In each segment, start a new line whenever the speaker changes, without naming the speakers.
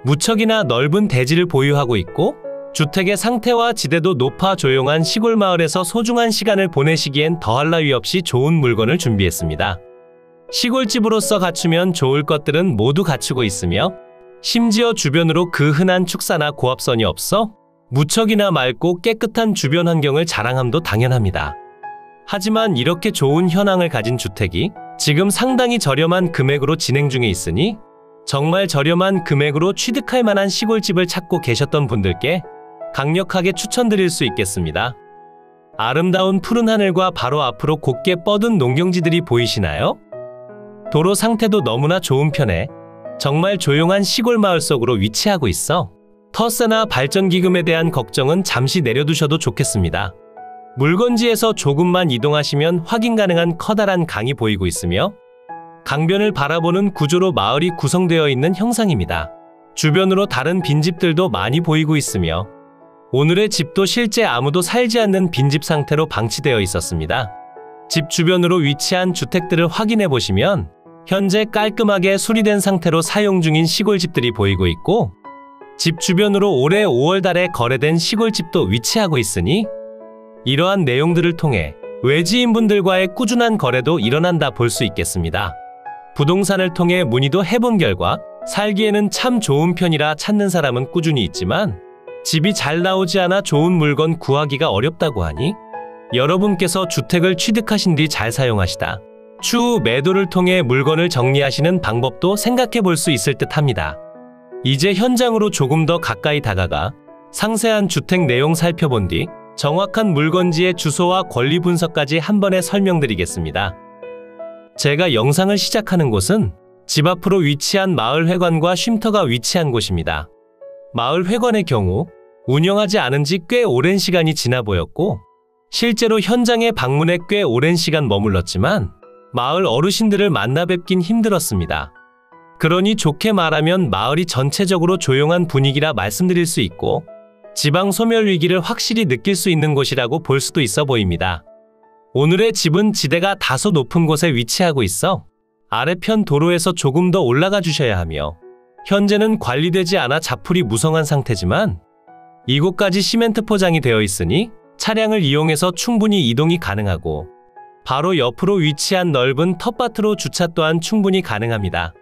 무척이나 넓은 대지를 보유하고 있고 주택의 상태와 지대도 높아 조용한 시골 마을에서 소중한 시간을 보내시기엔 더할 나위 없이 좋은 물건을 준비했습니다. 시골집으로서 갖추면 좋을 것들은 모두 갖추고 있으며 심지어 주변으로 그 흔한 축사나 고압선이 없어 무척이나 맑고 깨끗한 주변 환경을 자랑함도 당연합니다. 하지만 이렇게 좋은 현황을 가진 주택이 지금 상당히 저렴한 금액으로 진행 중에 있으니 정말 저렴한 금액으로 취득할 만한 시골집을 찾고 계셨던 분들께 강력하게 추천드릴 수 있겠습니다. 아름다운 푸른 하늘과 바로 앞으로 곧게 뻗은 농경지들이 보이시나요? 도로 상태도 너무나 좋은 편에 정말 조용한 시골 마을 속으로 위치하고 있어 터세나 발전기금에 대한 걱정은 잠시 내려두셔도 좋겠습니다. 물건지에서 조금만 이동하시면 확인 가능한 커다란 강이 보이고 있으며 강변을 바라보는 구조로 마을이 구성되어 있는 형상입니다. 주변으로 다른 빈집들도 많이 보이고 있으며 오늘의 집도 실제 아무도 살지 않는 빈집 상태로 방치되어 있었습니다. 집 주변으로 위치한 주택들을 확인해 보시면 현재 깔끔하게 수리된 상태로 사용 중인 시골집들이 보이고 있고 집 주변으로 올해 5월 달에 거래된 시골집도 위치하고 있으니 이러한 내용들을 통해 외지인분들과의 꾸준한 거래도 일어난다 볼 수 있겠습니다. 부동산을 통해 문의도 해본 결과 살기에는 참 좋은 편이라 찾는 사람은 꾸준히 있지만 집이 잘 나오지 않아 좋은 물건 구하기가 어렵다고 하니 여러분께서 주택을 취득하신 뒤 잘 사용하시다 추후 매도를 통해 물건을 정리하시는 방법도 생각해 볼 수 있을 듯 합니다. 이제 현장으로 조금 더 가까이 다가가 상세한 주택 내용 살펴본 뒤 정확한 물건지의 주소와 권리 분석까지 한 번에 설명드리겠습니다. 제가 영상을 시작하는 곳은 집 앞으로 위치한 마을 회관과 쉼터가 위치한 곳입니다. 마을 회관의 경우 운영하지 않은 지 꽤 오랜 시간이 지나 보였고 실제로 현장에 방문해 꽤 오랜 시간 머물렀지만 마을 어르신들을 만나 뵙긴 힘들었습니다. 그러니 좋게 말하면 마을이 전체적으로 조용한 분위기라 말씀드릴 수 있고 지방 소멸 위기를 확실히 느낄 수 있는 곳이라고 볼 수도 있어 보입니다. 오늘의 집은 지대가 다소 높은 곳에 위치하고 있어 아래편 도로에서 조금 더 올라가 주셔야 하며 현재는 관리되지 않아 자풀이 무성한 상태지만 이곳까지 시멘트 포장이 되어 있으니 차량을 이용해서 충분히 이동이 가능하고 바로 옆으로 위치한 넓은 텃밭으로 주차 또한 충분히 가능합니다.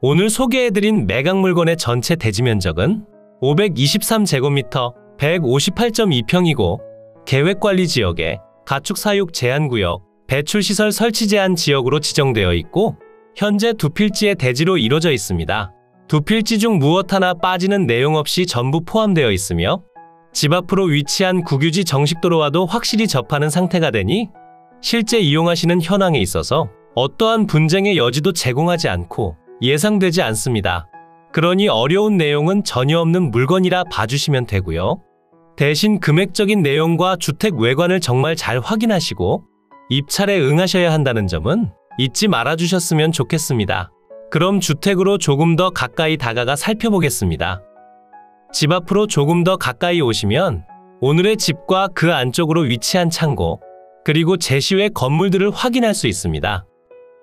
오늘 소개해드린 매각 물건의 전체 대지 면적은 523제곱미터 158.2평이고 계획관리지역에 가축사육 제한구역, 배출시설 설치 제한 지역으로 지정되어 있고 현재 두 필지의 대지로 이루어져 있습니다. 두 필지 중 무엇 하나 빠지는 내용 없이 전부 포함되어 있으며 집 앞으로 위치한 국유지 정식도로와도 확실히 접하는 상태가 되니 실제 이용하시는 현황에 있어서 어떠한 분쟁의 여지도 제공하지 않고 예상되지 않습니다. 그러니 어려운 내용은 전혀 없는 물건이라 봐주시면 되고요. 대신 금액적인 내용과 주택 외관을 정말 잘 확인하시고 입찰에 응하셔야 한다는 점은 잊지 말아주셨으면 좋겠습니다. 그럼 주택으로 조금 더 가까이 다가가 살펴보겠습니다. 집 앞으로 조금 더 가까이 오시면 오늘의 집과 그 안쪽으로 위치한 창고 그리고 제시외 건물들을 확인할 수 있습니다.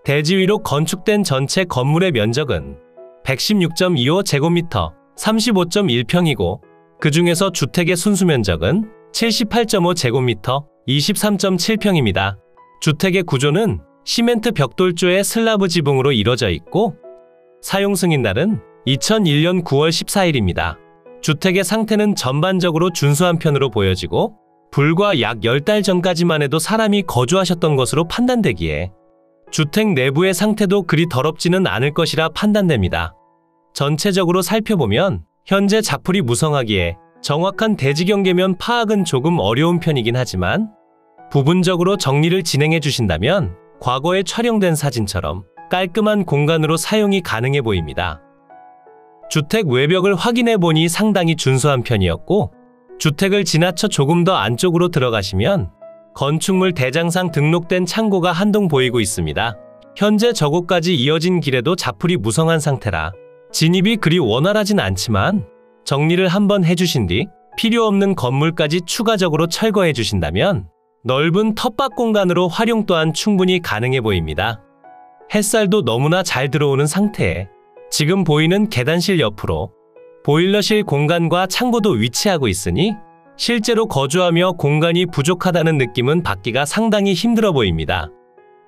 대지 위로 건축된 전체 건물의 면적은 116.25제곱미터 35.1평이고 그 중에서 주택의 순수 면적은 78.5제곱미터 23.7평입니다. 주택의 구조는 시멘트 벽돌조의 슬라브 지붕으로 이루어져 있고 사용 승인날은 2001년 9월 14일입니다. 주택의 상태는 전반적으로 준수한 편으로 보여지고 불과 약 10달 전까지만 해도 사람이 거주하셨던 것으로 판단되기에 주택 내부의 상태도 그리 더럽지는 않을 것이라 판단됩니다. 전체적으로 살펴보면 현재 자풀이 무성하기에 정확한 대지 경계면 파악은 조금 어려운 편이긴 하지만 부분적으로 정리를 진행해 주신다면 과거에 촬영된 사진처럼 깔끔한 공간으로 사용이 가능해 보입니다. 주택 외벽을 확인해 보니 상당히 준수한 편이었고 주택을 지나쳐 조금 더 안쪽으로 들어가시면 건축물 대장상 등록된 창고가 한 동 보이고 있습니다. 현재 저곳까지 이어진 길에도 자풀이 무성한 상태라 진입이 그리 원활하진 않지만 정리를 한번 해주신 뒤 필요 없는 건물까지 추가적으로 철거해 주신다면 넓은 텃밭 공간으로 활용 또한 충분히 가능해 보입니다. 햇살도 너무나 잘 들어오는 상태에 지금 보이는 계단실 옆으로 보일러실 공간과 창고도 위치하고 있으니 실제로 거주하며 공간이 부족하다는 느낌은 받기가 상당히 힘들어 보입니다.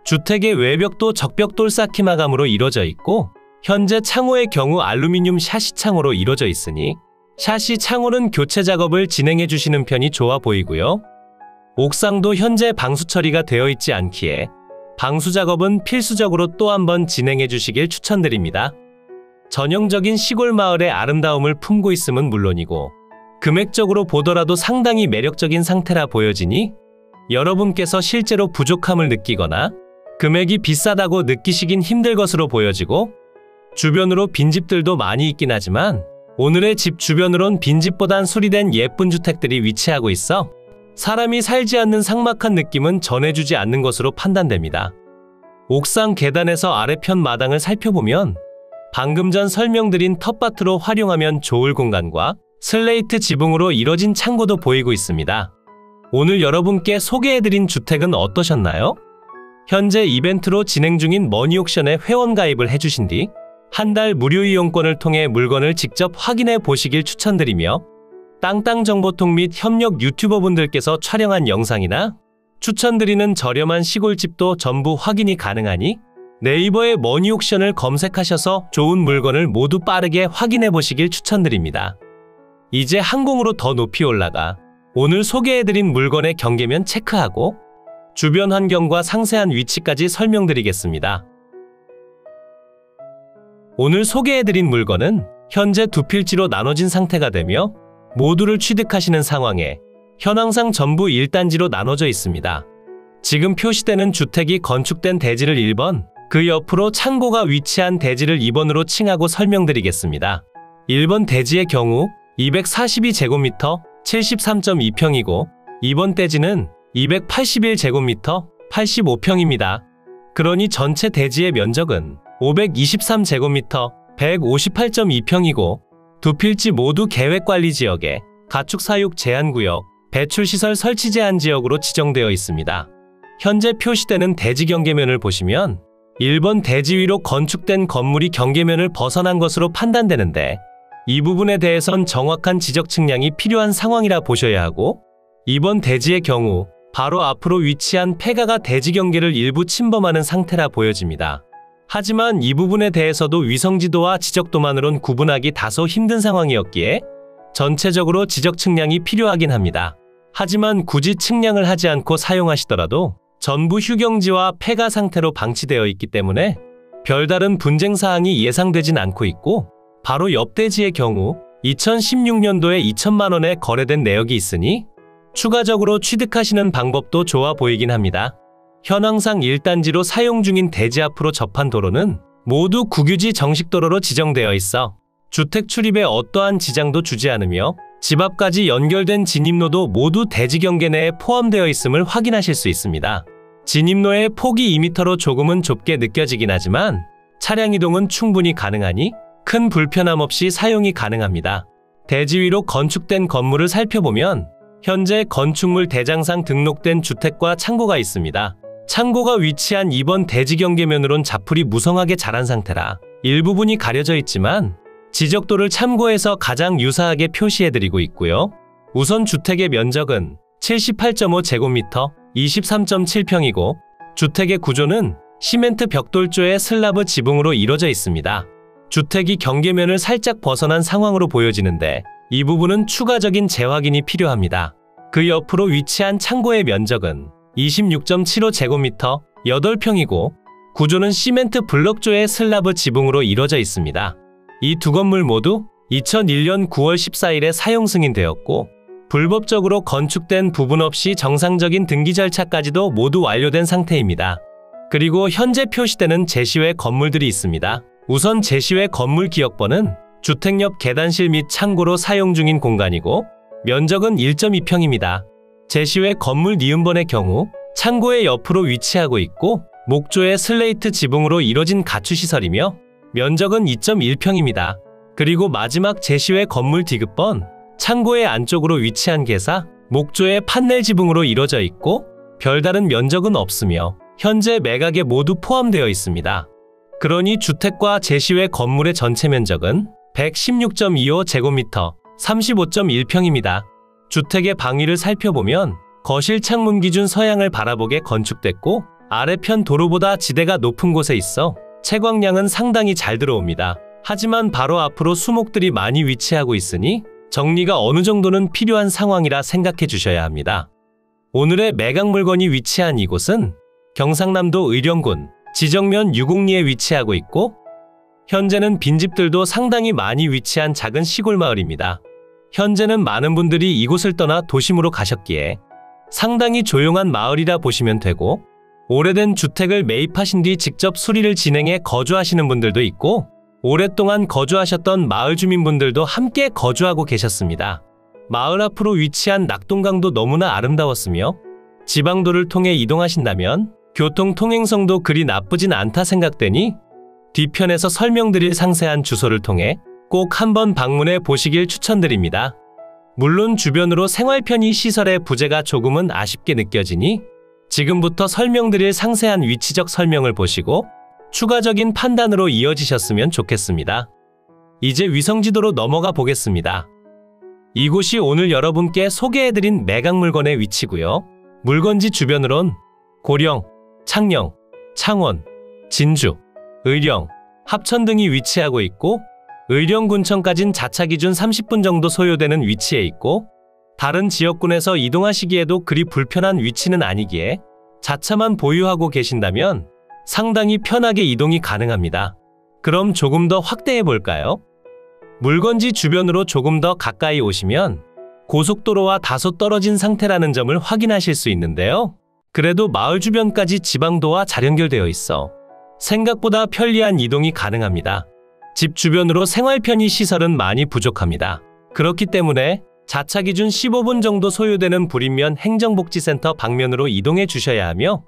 주택의 외벽도 적벽돌 쌓기 마감으로 이루어져 있고 현재 창호의 경우 알루미늄 샤시 창호로 이루어져 있으니 샤시 창호는 교체 작업을 진행해 주시는 편이 좋아 보이고요. 옥상도 현재 방수 처리가 되어 있지 않기에 방수 작업은 필수적으로 또 한 번 진행해 주시길 추천드립니다. 전형적인 시골 마을의 아름다움을 품고 있음은 물론이고 금액적으로 보더라도 상당히 매력적인 상태라 보여지니 여러분께서 실제로 부족함을 느끼거나 금액이 비싸다고 느끼시긴 힘들 것으로 보여지고 주변으로 빈집들도 많이 있긴 하지만 오늘의 집 주변으론 빈집보단 수리된 예쁜 주택들이 위치하고 있어 사람이 살지 않는 삭막한 느낌은 전해주지 않는 것으로 판단됩니다. 옥상 계단에서 아래편 마당을 살펴보면 방금 전 설명드린 텃밭으로 활용하면 좋을 공간과 슬레이트 지붕으로 이뤄진 창고도 보이고 있습니다. 오늘 여러분께 소개해드린 주택은 어떠셨나요? 현재 이벤트로 진행 중인 머니옥션에 회원 가입을 해주신 뒤 한 달 무료 이용권을 통해 물건을 직접 확인해 보시길 추천드리며 땅땅정보통 및 협력 유튜버분들께서 촬영한 영상이나 추천드리는 저렴한 시골집도 전부 확인이 가능하니 네이버에 머니옥션을 검색하셔서 좋은 물건을 모두 빠르게 확인해 보시길 추천드립니다. 이제 항공으로 더 높이 올라가 오늘 소개해드린 물건의 경계면 체크하고 주변 환경과 상세한 위치까지 설명드리겠습니다. 오늘 소개해드린 물건은 현재 두 필지로 나눠진 상태가 되며 모두를 취득하시는 상황에 현황상 전부 1단지로 나눠져 있습니다. 지금 표시되는 주택이 건축된 대지를 1번, 그 옆으로 창고가 위치한 대지를 2번으로 칭하고 설명드리겠습니다. 1번 대지의 경우 242제곱미터 73.2평이고 2번 대지는 281제곱미터 85평입니다. 그러니 전체 대지의 면적은 523제곱미터 158.2평이고 두 필지 모두 계획관리지역에 가축사육 제한구역, 배출시설 설치 제한지역으로 지정되어 있습니다. 현재 표시되는 대지 경계면을 보시면 1번 대지 위로 건축된 건물이 경계면을 벗어난 것으로 판단되는데 이 부분에 대해선 정확한 지적 측량이 필요한 상황이라 보셔야 하고 2번 대지의 경우 바로 앞으로 위치한 폐가가 대지 경계를 일부 침범하는 상태라 보여집니다. 하지만 이 부분에 대해서도 위성지도와 지적도만으론 구분하기 다소 힘든 상황이었기에 전체적으로 지적 측량이 필요하긴 합니다. 하지만 굳이 측량을 하지 않고 사용하시더라도 전부 휴경지와 폐가 상태로 방치되어 있기 때문에 별다른 분쟁 사항이 예상되진 않고 있고 바로 옆 대지의 경우 2016년도에 2천만 원에 거래된 내역이 있으니 추가적으로 취득하시는 방법도 좋아 보이긴 합니다. 현황상 1단지로 사용 중인 대지 앞으로 접한 도로는 모두 국유지 정식도로로 지정되어 있어 주택 출입에 어떠한 지장도 주지 않으며 집 앞까지 연결된 진입로도 모두 대지 경계 내에 포함되어 있음을 확인하실 수 있습니다. 진입로의 폭이 2m로 조금은 좁게 느껴지긴 하지만 차량 이동은 충분히 가능하니 큰 불편함 없이 사용이 가능합니다. 대지 위로 건축된 건물을 살펴보면 현재 건축물 대장상 등록된 주택과 창고가 있습니다. 창고가 위치한 2번 대지 경계면으론 자풀이 무성하게 자란 상태라 일부분이 가려져 있지만 지적도를 참고해서 가장 유사하게 표시해드리고 있고요. 우선 주택의 면적은 78.5제곱미터 23.7평이고 주택의 구조는 시멘트 벽돌조의 슬라브 지붕으로 이루어져 있습니다. 주택이 경계면을 살짝 벗어난 상황으로 보여지는데 이 부분은 추가적인 재확인이 필요합니다. 그 옆으로 위치한 창고의 면적은 26.75제곱미터 8평이고 구조는 시멘트 블럭조의 슬라브 지붕으로 이루어져 있습니다. 이 두 건물 모두 2001년 9월 14일에 사용 승인되었고 불법적으로 건축된 부분 없이 정상적인 등기 절차까지도 모두 완료된 상태입니다. 그리고 현재 표시되는 제시외 건물들이 있습니다. 우선 제시외 건물 기역번은 주택 옆 계단실 및 창고로 사용 중인 공간이고 면적은 1.2평입니다. 제시외 건물 니은번의 경우 창고의 옆으로 위치하고 있고 목조의 슬레이트 지붕으로 이뤄진 가축시설이며 면적은 2.1평입니다. 그리고 마지막 제시외 건물 디귿번 창고의 안쪽으로 위치한 개사 목조의 판넬 지붕으로 이뤄져 있고 별다른 면적은 없으며 현재 매각에 모두 포함되어 있습니다. 그러니 주택과 제시외 건물의 전체 면적은 116.25제곱미터, 35.1평입니다. 주택의 방위를 살펴보면 거실 창문 기준 서양을 바라보게 건축됐고 아래편 도로보다 지대가 높은 곳에 있어 채광량은 상당히 잘 들어옵니다. 하지만 바로 앞으로 수목들이 많이 위치하고 있으니 정리가 어느 정도는 필요한 상황이라 생각해 주셔야 합니다. 오늘의 매각 물건이 위치한 이곳은 경상남도 의령군 지정면 유곡리에 위치하고 있고 현재는 빈집들도 상당히 많이 위치한 작은 시골 마을입니다. 현재는 많은 분들이 이곳을 떠나 도심으로 가셨기에 상당히 조용한 마을이라 보시면 되고 오래된 주택을 매입하신 뒤 직접 수리를 진행해 거주하시는 분들도 있고 오랫동안 거주하셨던 마을 주민분들도 함께 거주하고 계셨습니다. 마을 앞으로 위치한 낙동강도 너무나 아름다웠으며 지방도를 통해 이동하신다면 교통 통행성도 그리 나쁘진 않다 생각되니 뒤편에서 설명드릴 상세한 주소를 통해 꼭 한번 방문해 보시길 추천드립니다. 물론 주변으로 생활 편의 시설의 부재가 조금은 아쉽게 느껴지니 지금부터 설명드릴 상세한 위치적 설명을 보시고 추가적인 판단으로 이어지셨으면 좋겠습니다. 이제 위성지도로 넘어가 보겠습니다. 이곳이 오늘 여러분께 소개해드린 매각 물건의 위치고요. 물건지 주변으론 고령, 창녕, 창원, 진주, 의령, 합천 등이 위치하고 있고 의령군청까진 자차 기준 30분 정도 소요되는 위치에 있고 다른 지역군에서 이동하시기에도 그리 불편한 위치는 아니기에 자차만 보유하고 계신다면 상당히 편하게 이동이 가능합니다. 그럼 조금 더 확대해 볼까요? 물건지 주변으로 조금 더 가까이 오시면 고속도로와 다소 떨어진 상태라는 점을 확인하실 수 있는데요. 그래도 마을 주변까지 지방도와 잘 연결되어 있어 생각보다 편리한 이동이 가능합니다. 집 주변으로 생활 편의 시설은 많이 부족합니다. 그렇기 때문에 자차 기준 15분 정도 소요되는 불인면 행정복지센터 방면으로 이동해 주셔야 하며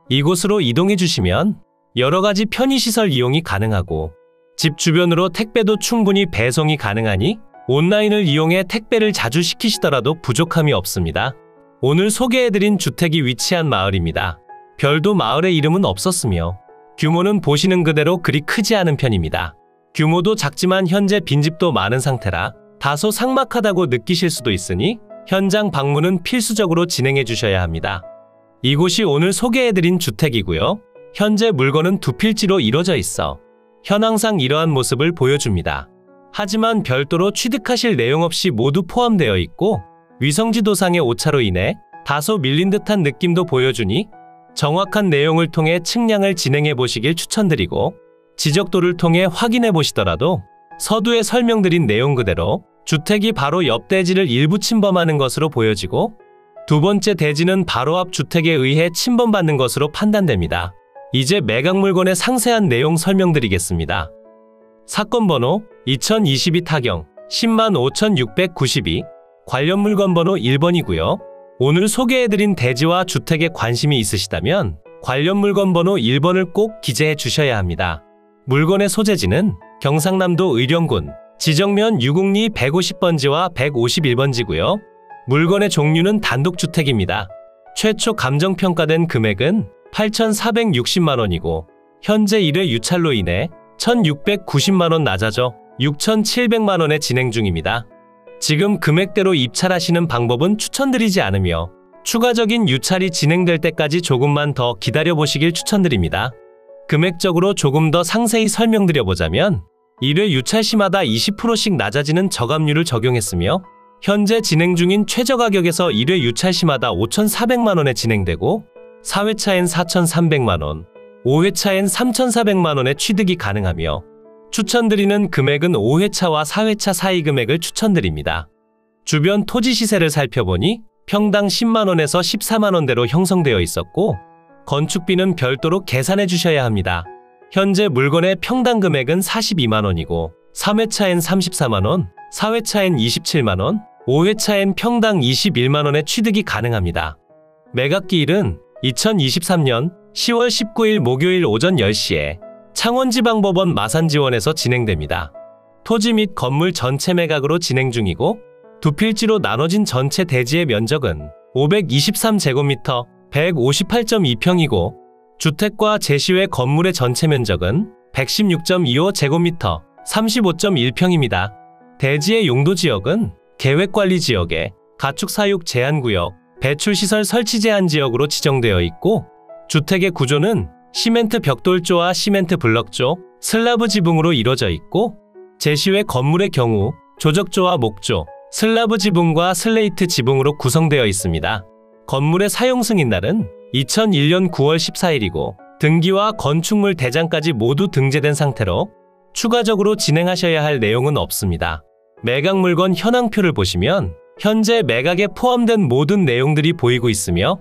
이곳으로 이동해 주시면 여러가지 편의시설 이용이 가능하고 집 주변으로 택배도 충분히 배송이 가능하니 온라인을 이용해 택배를 자주 시키시더라도 부족함이 없습니다. 오늘 소개해드린 주택이 위치한 마을입니다. 별도 마을의 이름은 없었으며 규모는 보시는 그대로 그리 크지 않은 편입니다. 규모도 작지만 현재 빈집도 많은 상태라 다소 삭막하다고 느끼실 수도 있으니 현장 방문은 필수적으로 진행해 주셔야 합니다. 이곳이 오늘 소개해드린 주택이고요. 현재 물건은 두 필지로 이루어져 있어 현황상 이러한 모습을 보여줍니다. 하지만 별도로 취득하실 내용 없이 모두 포함되어 있고 위성지도상의 오차로 인해 다소 밀린 듯한 느낌도 보여주니 정확한 내용을 통해 측량을 진행해 보시길 추천드리고 지적도를 통해 확인해 보시더라도 서두에 설명드린 내용 그대로 주택이 바로 옆 대지를 일부 침범하는 것으로 보여지고 두 번째 대지는 바로 앞 주택에 의해 침범받는 것으로 판단됩니다. 이제 매각 물건의 상세한 내용 설명드리겠습니다. 사건 번호 2022 타경 105,692 관련 물건 번호 1번이고요. 오늘 소개해드린 대지와 주택에 관심이 있으시다면 관련 물건 번호 1번을 꼭 기재해 주셔야 합니다. 물건의 소재지는 경상남도 의령군 지정면 유곡리 150번지와 151번지고요. 물건의 종류는 단독주택입니다. 최초 감정평가된 금액은 8,460만원이고 현재 1회 유찰로 인해 1,690만원 낮아져 6,700만원에 진행 중입니다. 지금 금액대로 입찰하시는 방법은 추천드리지 않으며 추가적인 유찰이 진행될 때까지 조금만 더 기다려보시길 추천드립니다. 금액적으로 조금 더 상세히 설명드려보자면 1회 유찰 시마다 20%씩 낮아지는 저감률을 적용했으며 현재 진행 중인 최저가격에서 1회 유찰 시마다 5,400만원에 진행되고 4회차엔 4,300만원, 5회차엔 3,400만원의 취득이 가능하며 추천드리는 금액은 5회차와 4회차 사이 금액을 추천드립니다. 주변 토지 시세를 살펴보니 평당 10만원에서 14만원대로 형성되어 있었고 건축비는 별도로 계산해 주셔야 합니다. 현재 물건의 평당 금액은 42만원이고 3회차엔 34만원, 4회차엔 27만원, 5회차엔 평당 21만원의 취득이 가능합니다. 매각기일은 2023년 10월 19일 목요일 오전 10시에 창원지방법원 마산지원에서 진행됩니다. 토지 및 건물 전체 매각으로 진행 중이고 두 필지로 나눠진 전체 대지의 면적은 523제곱미터 158.2평이고 주택과 제시외 건물의 전체 면적은 116.25제곱미터 35.1평입니다. 대지의 용도 지역은 계획관리지역에 가축사육 제한구역, 배출시설 설치 제한지역으로 지정되어 있고 주택의 구조는 시멘트 벽돌조와 시멘트 블럭조, 슬라브 지붕으로 이루어져 있고 제시외 건물의 경우 조적조와 목조, 슬라브 지붕과 슬레이트 지붕으로 구성되어 있습니다. 건물의 사용 승인날은 2001년 9월 14일이고 등기와 건축물 대장까지 모두 등재된 상태로 추가적으로 진행하셔야 할 내용은 없습니다. 매각 물건 현황표를 보시면 현재 매각에 포함된 모든 내용들이 보이고 있으며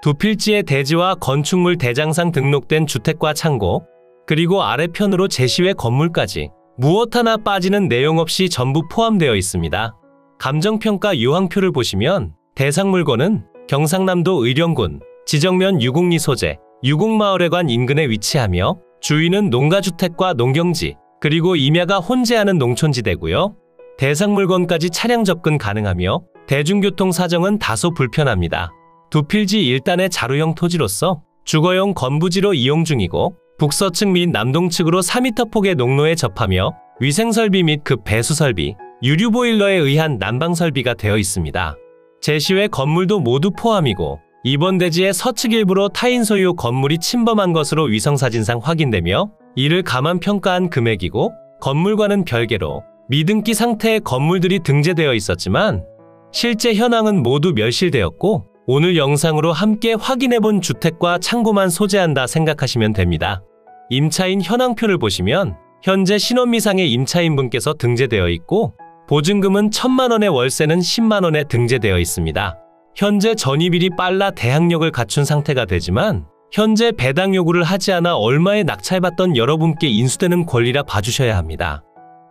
두 필지의 대지와 건축물 대장상 등록된 주택과 창고, 그리고 아래편으로 제시외 건물까지 무엇 하나 빠지는 내용 없이 전부 포함되어 있습니다. 감정평가 요항표를 보시면 대상 물건은 경상남도 의령군 지정면 유곡리 소재, 유곡마을회관 인근에 위치하며 주위는 농가주택과 농경지, 그리고 임야가 혼재하는 농촌지대고요. 대상 물건까지 차량 접근 가능하며 대중교통 사정은 다소 불편합니다. 두 필지 일단의 자루형 토지로서 주거용 건부지로 이용 중이고 북서측 및 남동측으로 4m 폭의 농로에 접하며 위생설비 및 급 배수설비, 유류보일러에 의한 난방설비가 되어 있습니다. 제시외 건물도 모두 포함이고 이번 대지의 서측 일부로 타인 소유 건물이 침범한 것으로 위성사진상 확인되며 이를 감안평가한 금액이고 건물과는 별개로 미등기 상태의 건물들이 등재되어 있었지만 실제 현황은 모두 멸실되었고 오늘 영상으로 함께 확인해본 주택과 창고만 소재한다 생각하시면 됩니다. 임차인 현황표를 보시면 현재 신원미상의 임차인분께서 등재되어 있고 보증금은 1,000만원에 월세는 10만원에 등재되어 있습니다. 현재 전입일이 빨라 대항력을 갖춘 상태가 되지만 현재 배당 요구를 하지 않아 얼마에 낙찰받던 여러분께 인수되는 권리라 봐주셔야 합니다.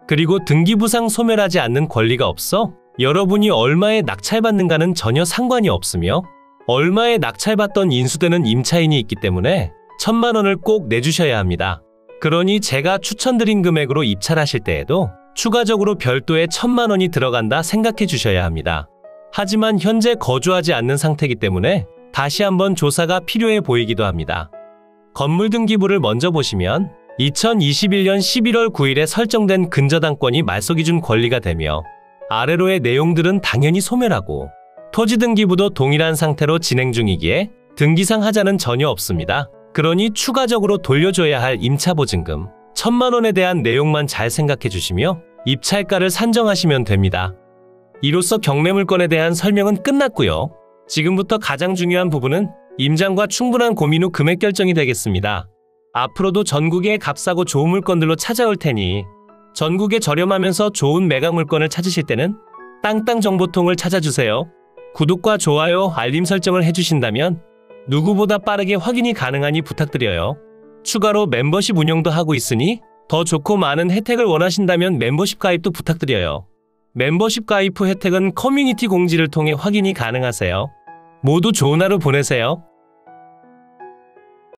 그리고 등기부상 소멸하지 않는 권리가 없어 여러분이 얼마에 낙찰받는가는 전혀 상관이 없으며 얼마에 낙찰받던 인수되는 임차인이 있기 때문에 1,000만원을 꼭 내주셔야 합니다. 그러니 제가 추천드린 금액으로 입찰하실 때에도 추가적으로 별도의 1,000만원이 들어간다 생각해 주셔야 합니다. 하지만 현재 거주하지 않는 상태이기 때문에 다시 한번 조사가 필요해 보이기도 합니다. 건물 등기부를 먼저 보시면 2021년 11월 9일에 설정된 근저당권이 말소기준 권리가 되며 아래로의 내용들은 당연히 소멸하고 토지 등기부도 동일한 상태로 진행 중이기에 등기상 하자는 전혀 없습니다. 그러니 추가적으로 돌려줘야 할 임차보증금 1,000만원에 대한 내용만 잘 생각해 주시며 입찰가를 산정하시면 됩니다. 이로써 경매물건에 대한 설명은 끝났고요. 지금부터 가장 중요한 부분은 임장과 충분한 고민 후 금액 결정이 되겠습니다. 앞으로도 전국의 값싸고 좋은 물건들로 찾아올 테니 전국에 저렴하면서 좋은 매각 물건을 찾으실 때는 땅땅정보통을 찾아주세요. 구독과 좋아요, 알림 설정을 해주신다면 누구보다 빠르게 확인이 가능하니 부탁드려요. 추가로 멤버십 운영도 하고 있으니 더 좋고 많은 혜택을 원하신다면 멤버십 가입도 부탁드려요. 멤버십 가입 후 혜택은 커뮤니티 공지를 통해 확인이 가능하세요. 모두 좋은 하루 보내세요.